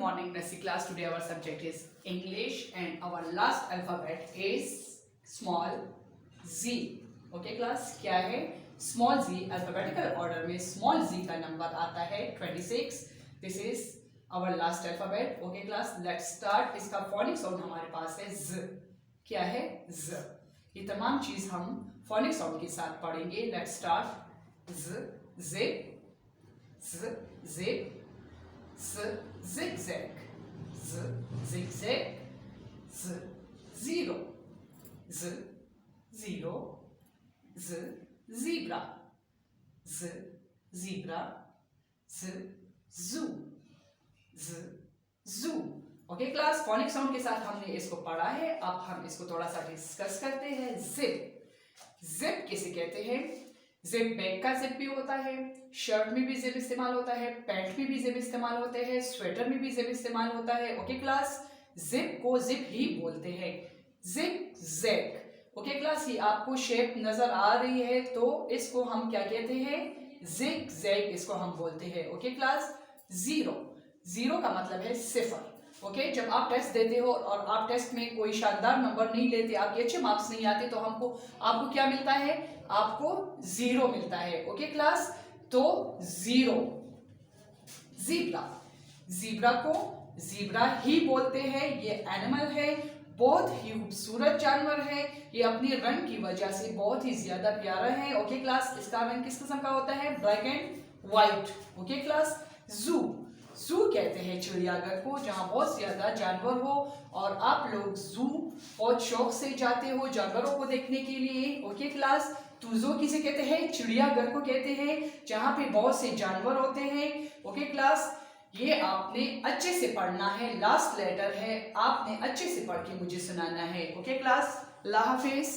morning, Nursery class. Today our subject is English and our last alphabet is small z. Okay class, क्या है? Small z alphabetical order में small z का number आता है 26. This is our last alphabet. Okay class, let's start. इसका phonic sound हमारे पास है z. क्या है? z. ये तमाम चीज हम phonic sound के साथ पढ़ेंगे. Let's start. z, zip, z, zip. Z, zigzag, z, zigzag, z, zero, z, zero, z, zebra, z, zebra, z, zoo, z, zoo. Okay class, phonic sound के साथ हमने इसको पढ़ा है. अब हम इसको थोड़ा सा डिस्कस करते हैं. जिप, जिप किसे कहते हैं? जिप बैग का जिप भी होता है, शर्ट में भी जिप इस्तेमाल होता है, पैंट में भी जिप इस्तेमाल होते हैं, स्वेटर में भी जिप इस्तेमाल होता है. ओके क्लास, जिप को जिप ही बोलते हैं. Zip zag. ओके क्लास, ये आपको शेप नजर आ रही है तो इसको हम क्या कहते हैं? जिग जैग इसको हम बोलते हैं. ओके क्लास, जीरो, जीरो का मतलब है सिफर. ओके जब आप टेस्ट देते हो और आप टेस्ट में कोई शानदार नंबर नहीं लेते, आपके अच्छे मार्क्स नहीं आते, तो आपको क्या मिलता है? आपको जीरो मिलता है. ओके क्लास, तो जीरो. जीब्रा, जीब्रा को जीब्रा ही बोलते हैं. ये एनिमल है, बहुत ही खूबसूरत जानवर है. ये अपने रंग की वजह से बहुत ही ज्यादा प्यारा है. ओके क्लास, इसका रंग किस किस्म का होता है? Black and white. Okay class, जू, जू कहते हैं चिड़ियाघर को जहाँ बहुत ज्यादा जानवर हो और आप लोग जू बहुत शौक से जाते हो जानवरों को देखने के लिए. ओके क्लास, तो जू किसे कहते हैं? चिड़ियाघर को कहते हैं जहाँ पे बहुत से जानवर होते हैं. ओके क्लास, ये आपने अच्छे से पढ़ना है. लास्ट लेटर है, आपने अच्छे से पढ़ के मुझे सुनाना है. ओके क्लास, अल्लाह हाफिज.